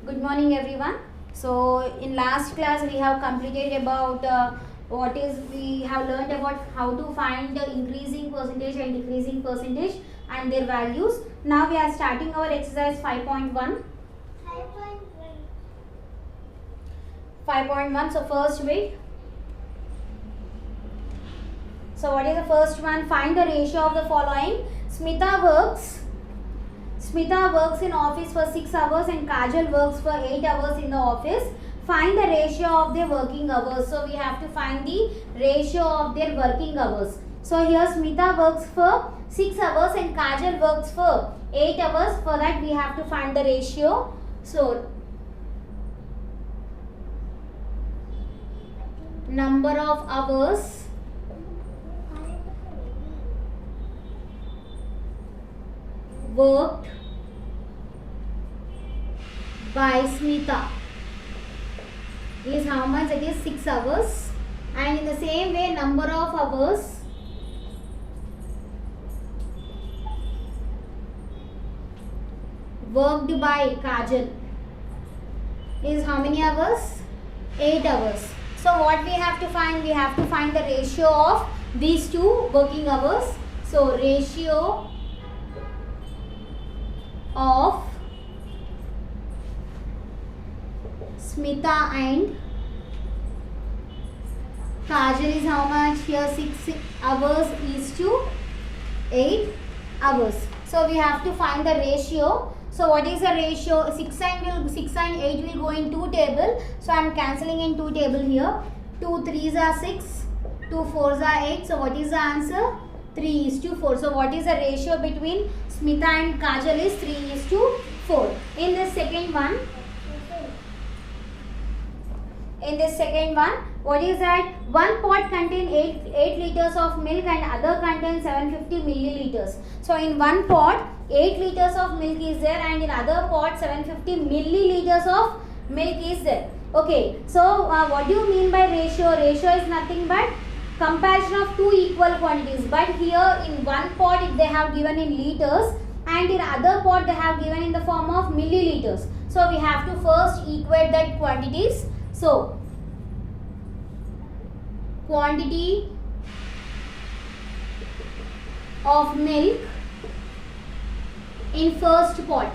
Good morning, everyone. So, in last class, we have completed about we have learned about how to find the increasing percentage and decreasing percentage and their values. Now, we are starting our exercise 5.1. 5.1. So, first way. So, what is the first one? Find the ratio of the following. Smita works in office for 6 hours and Kajal works for 8 hours in the office. Find the ratio of their working hours. So we have to find the ratio of their working hours. So here Smita works for 6 hours and Kajal works for 8 hours. For that we have to find the ratio. So number of hours worked by Smita is how much? It is 6 hours. And in the same way, number of hours worked by Kajal is how many hours? 8 hours. So what we have to find? We have to find the ratio of these two working hours. So ratio of Smita and Kajal is how much? Here 6 hours is to 8 hours. So we have to find the ratio. So what is the ratio? 6 and 8 will go in 2 table. So I am cancelling in 2 table here. 2 3s are 6, 2 4s are 8. So what is the answer? 3:4. So what is the ratio between Smita and Kajal is 3:4. In this second one, what is that? One pot contains 8 liters of milk and other contains 750 milliliters. So in one pot 8 liters of milk is there and in other pot 750 milliliters of milk is there. Okay, so what do you mean by ratio? Ratio is nothing but comparison of two equal quantities, but here in one pot they have given in liters and in other pot they have given in the form of milliliters. So we have to first equate that quantities. So quantity of milk in first pot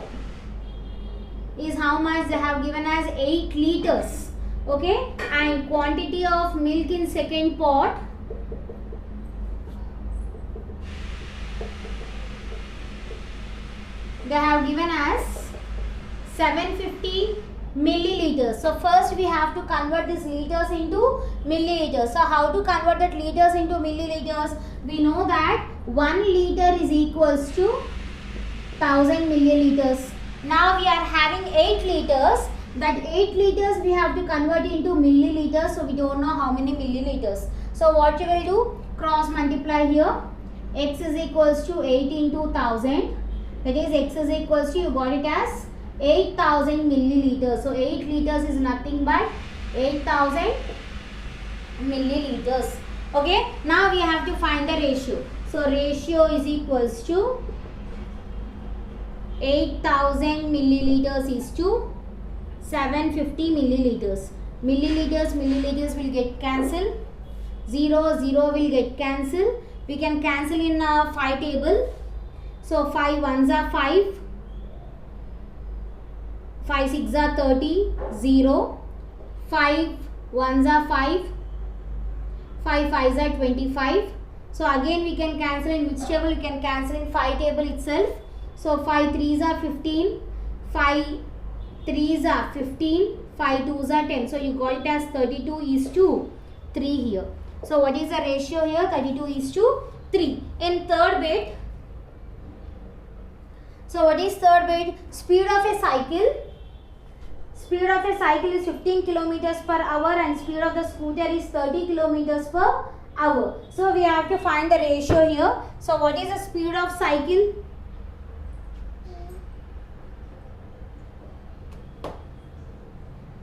is how much? They have given as 8 liters. Okay, and quantity of milk in second pot they have given as 750 milliliters. So first we have to convert these liters into milliliters. So how to convert that liters into milliliters? We know that 1 liter is equals to 1000 milliliters. Now we are having 8 liters. That 8 liters we have to convert into milliliters. So we don't know how many milliliters. So what you will do? Cross multiply here. X is equals to 8 into 1000. That is x is equals to, you got it as 8000 milliliters. So 8 liters is nothing but 8000 milliliters. Okay. Now we have to find the ratio. So ratio is equals to 8000 milliliters is to 750 milliliters. Milliliters will get cancelled. 0 will get cancelled. We can cancel in 5 table. So 5 ones are 5. 5 6 are 30. 0. 5 ones are 5. 5 5s are 25. So again we can cancel in which table? We can cancel in 5 table itself. So 5 3s are 15. 5 3s are 15. 5 2s are 10. So you got it as 32:3 here. So what is the ratio here? 32:3. In third bit. So what is third bit? Speed of a cycle. Speed of a cycle is 15 kilometers per hour and speed of the scooter is 30 kilometers per hour. So we have to find the ratio here. So what is the speed of cycle?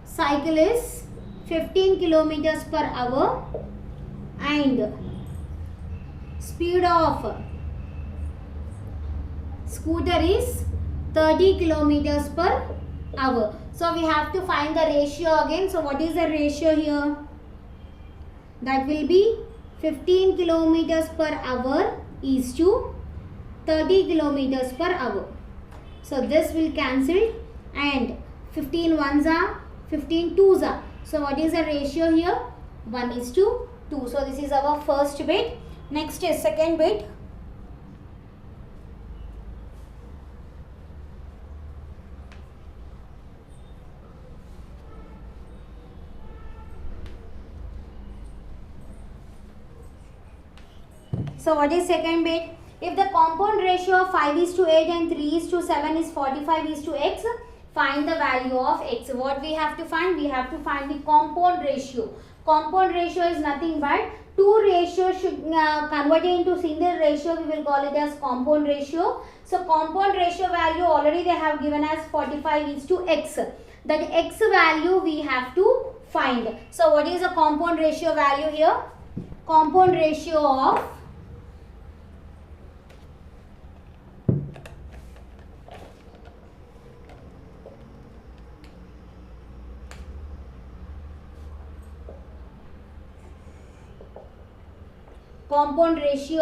Cycle is 15 kilometers per hour and speed of scooter is 30 kilometers per hour. So we have to find the ratio again. So what is the ratio here? That will be 15 kilometers per hour is to 30 kilometers per hour. So this will cancel, and 15 ones are 15 twos are. So what is the ratio here? 1 is to 2. So this is our first bit. Next is second bit. So what is second bit? If the compound ratio of 5 is to 8 and 3 is to 7 is 45 is to x, find the value of x. What we have to find? We have to find the compound ratio. Compound ratio is nothing but two ratios should convert into single ratio. We will call it as compound ratio. So compound ratio value already they have given as 45 is to x. That x value we have to find. So what is the compound ratio value here? Compound ratio of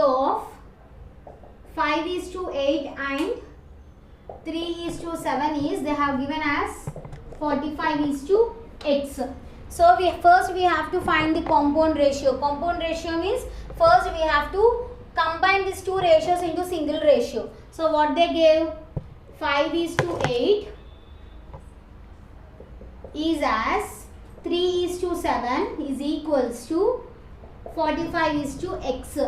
of 5 is to 8 and 3 is to 7 is they have given as 45 is to x. So first we have to find the compound ratio. Compound ratio means first we have to combine these two ratios into single ratio. So what they gave? 5 is to 8 is as 3 is to 7 is equals to 45 is to x.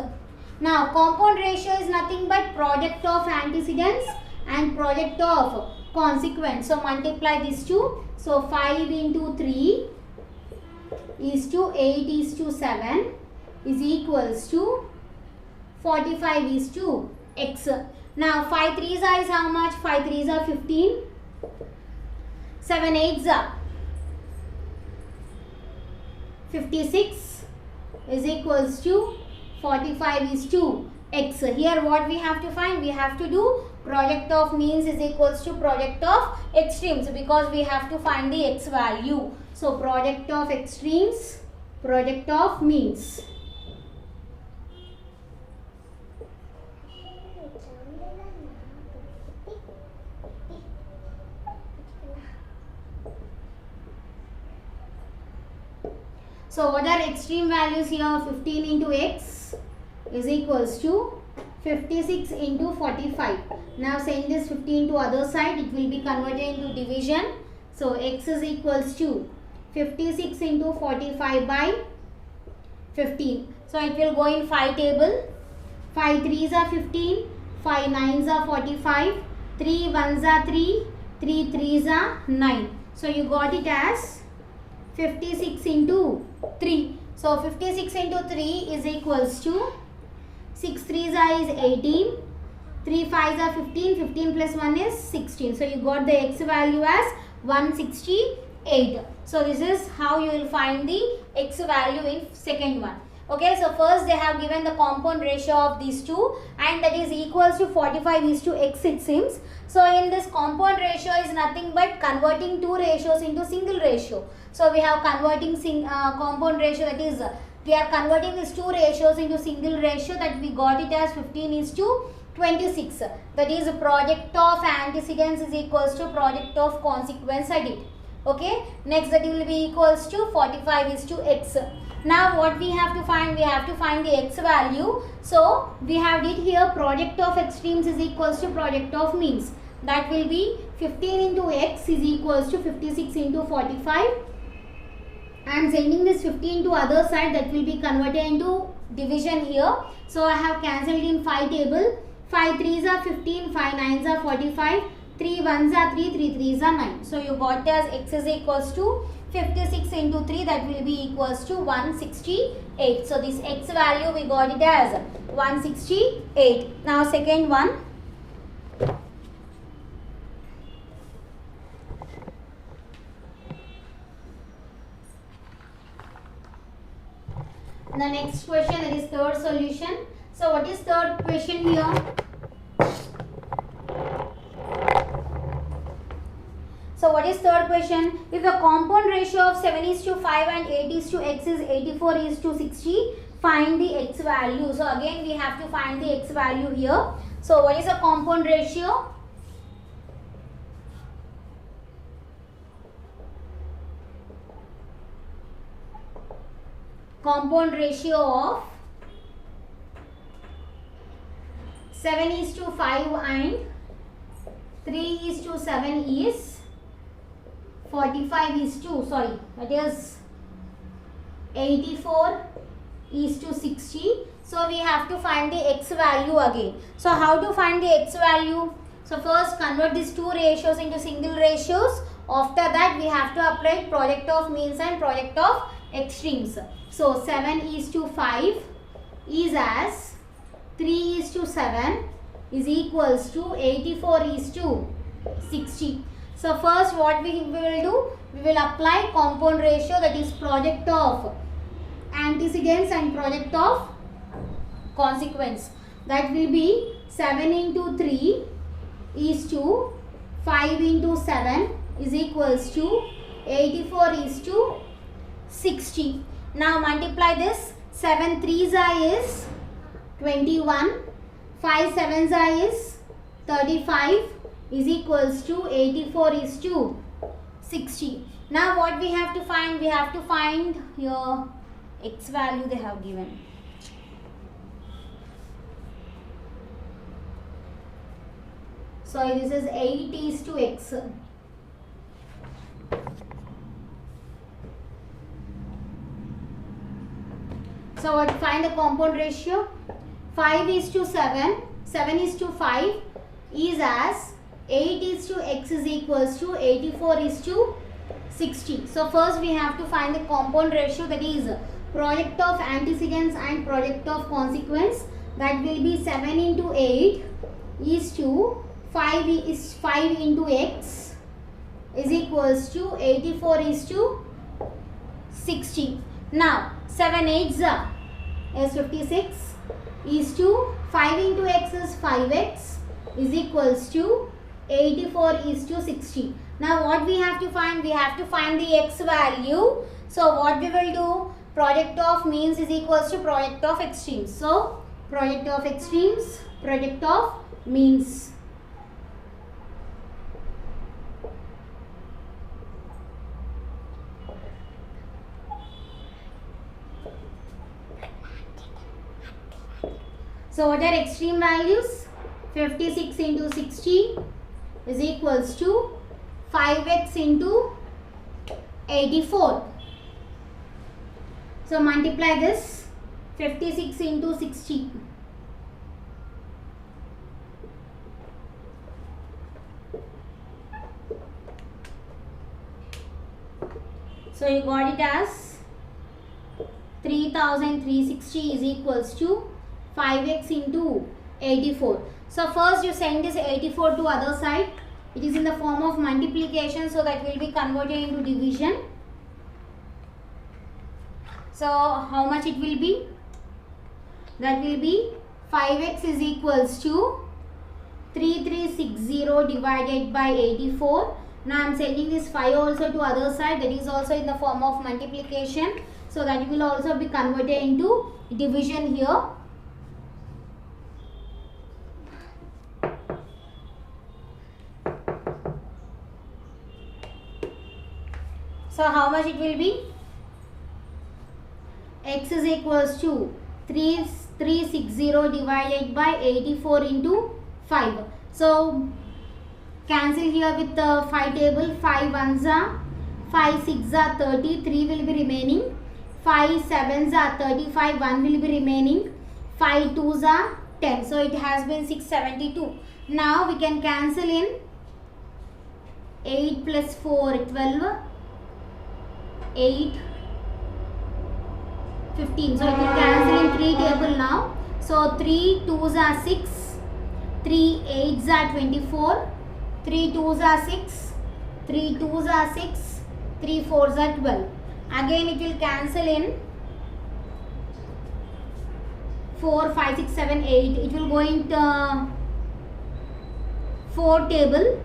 Now compound ratio is nothing but product of antecedents and product of consequence. So multiply these two. So 5 into 3 is to 8 is to 7 is equals to 45 is to x. Now 5 3s is how much? 5 3s are 15. 7 8s are 56 is equals to 45 is to x. Here what we have to find? We have to do product of means is equals to product of extremes, because we have to find the x value. So product of extremes, product of means. So what are extreme values here? 15 into x is equals to 56 into 45. Now send this 15 to other side, it will be converted into division. So x is equals to 56 into 45 by 15. So it will go in 5 table. 5 3s are 15, 5 9s are 45, 3 1s are 3, 3 3s are 9. So you got it as 56 into 3. So 56 into 3 is equals to 6 3s are is 18, 3 5s are 15, 15 plus 1 is 16. So you got the x value as 168. So this is how you will find the x value in second one. Okay, so first they have given the compound ratio of these two, and that is equals to 45 is to x it seems. So in this compound ratio is nothing but converting two ratios into single ratio. So we have converting compound ratio, that is we are converting these two ratios into single ratio, that we got it as 15 is to 26. That is product of antecedents is equals to product of consequence I did. Okay, next that will be equals to 45 is to x. Now what we have to find? We have to find the x value. So we have did here product of extremes is equals to product of means. That will be 15 into x is equals to 56 into 45. I am sending this 15 to other side, that will be converted into division here. So I have cancelled in 5 table. 5 3s are 15, 5 9s are 45, 3 1s are 3, 3 3s are 9. So you got as x is equals to 56 into 3, that will be equals to 168. So this x value we got it as 168. Now second one. The next question, that is third solution. So what is third question here? So what is third question? If the compound ratio of 7:5 and 8:x is 84:60, find the x value. So again we have to find the x value here. So what is the compound ratio? Compound ratio of 7:5 and 3:7 is 84:60. So we have to find the x value again. So how to find the x value? So first convert these two ratios into single ratios. After that we have to apply product of means and product of extremes. So 7:5 is as 3:7 is equals to 84:60. So first what we will do? We will apply compound ratio, that is product of antecedents and product of consequence. That will be 7 into 3 is to 5 into 7 is equals to 84:60. Now multiply this. 7 3s is 21, 5 7s is 35 is equals to 84:60. Now what we have to find? We have to find your x value they have given. So this is 8:x. So what, find the compound ratio? 5:7, 7:5 is as 8:x is equals to 84:60. So first we have to find the compound ratio, that is product of antecedents and product of consequence. That will be 7 into 8 is to 5 into x is equals to 84:60. Now 7 8s is 56 is to 5 into x is 5x is equals to 84:60. Now what we have to find? We have to find the x value. So what we will do? Product of means is equals to product of extremes. So product of extremes, product of means. So what are extreme values? 56 into 60 is equals to 5x into 84. So multiply this. 56 into 60. So you got it as 3360 is equals to 5x into 84. So first you send this 84 to other side. It is in the form of multiplication, so that will be converted into division. So how much it will be? That will be 5x is equals to 3360 divided by 84. Now I am sending this 5 also to other side. That is also in the form of multiplication. So that will also be converted into division here. So how much it will be? X is equals to 3360 divided by 84 into 5. So cancel here with the 5 table. 5 1s are 5 6s are 30, 3 will be remaining. 5 7s are 35, 1 will be remaining. 5 2s are 10. So it has been 672. Now we can cancel in 8 plus 4 12. 8 15. So it will cancel in 3 table now. So 3 2s are 6, 3 8s are 24, 3 2s are 6, 3 2s are 6, 3 4s are 12. Again it will cancel in 4 5 6 7 8. It will go into 4 table.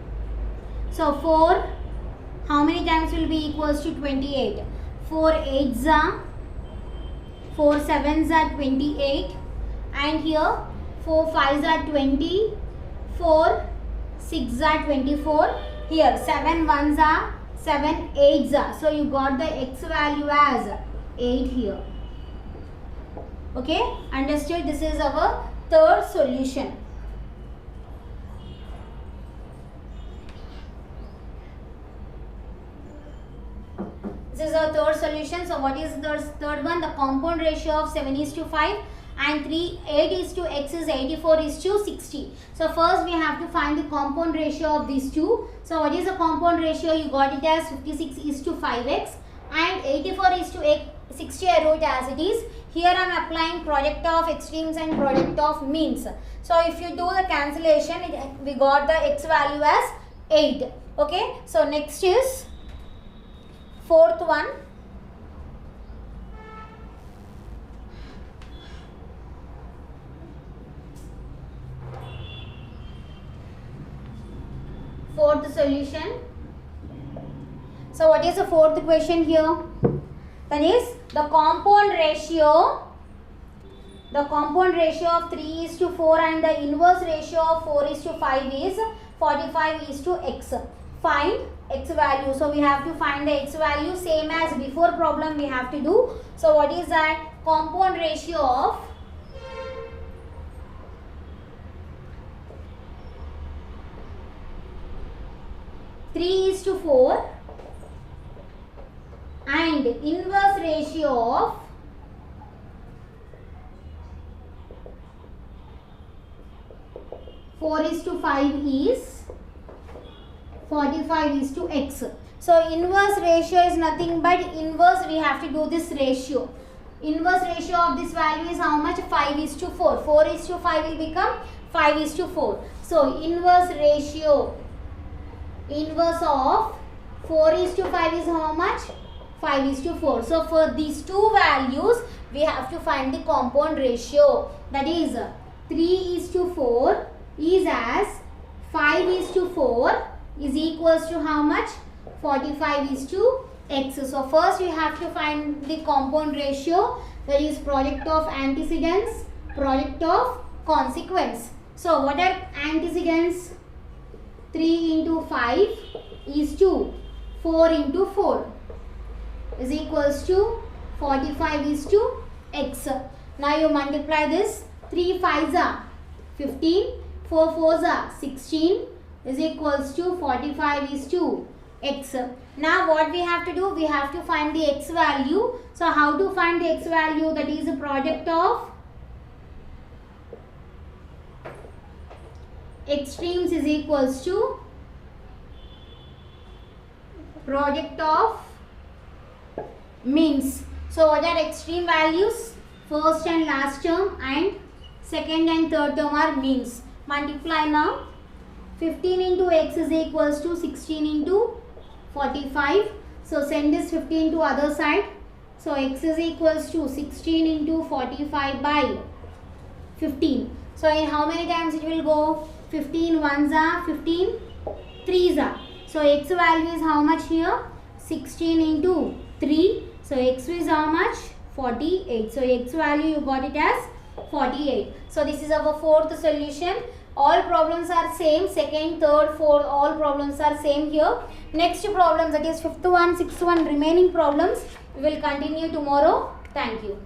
So 4 how many times will be equals to 28? 4 8s are 4 7s are 28, and here 4 5s are 20, 4 6s are 24, here 7 1s are 7 8s are, so you got the x value as 8 here. Okay, understood? This is our third solution. This is our third solution. So what is the third one? The compound ratio of 7:5 and 8:x is 84:60. So first we have to find the compound ratio of these two. So what is the compound ratio? You got it as 56:5x, and 84:60 I wrote as it is. Here I am applying product of extremes and product of means. So if you do the cancellation, we got the x value as 8. Okay. So next is fourth one. Fourth solution. So what is the fourth question here? That is the compound ratio of 3:4 and the inverse ratio of 4:5 is 45:x. Find x value. So we have to find the x value, same as before problem we have to do. So what is that? Compound ratio of 3:4 and inverse ratio of 4:5 is 45:x. So inverse ratio is nothing but inverse, we have to do this ratio. Inverse ratio of this value is how much? 5:4. 4:5 will become 5:4. So inverse ratio, inverse of 4:5 is how much? 5:4. So for these two values we have to find the compound ratio. That is 3:4 is as 5:4 is equals to how much? 45:x. So first we have to find the compound ratio, that is product of antecedents, product of consequence. So what are antecedents? 3 into 5 is 2, 4 into 4 is equals to 45:x. Now you multiply this. 3 5s are 15, 4 4s are 16 is equals to 45:x. Now what we have to do? We have to find the x value. So how to find the x value? That is the product of extremes is equals to product of means. So what are extreme values? First and last term and second and third term are means. Multiply now. 15 into x is equals to 16 into 45. So send this 15 to other side. So x is equals to 16 into 45 by 15. So in how many times it will go? 15 ones are 15 threes are. So x value is how much here? 16 into 3. So x is how much? 48. So x value you got it as 48. So this is our fourth solution. All problems are same. Second, third, fourth, all problems are same here. Next problem, that is fifth one, sixth one, remaining problems we will continue tomorrow. Thank you.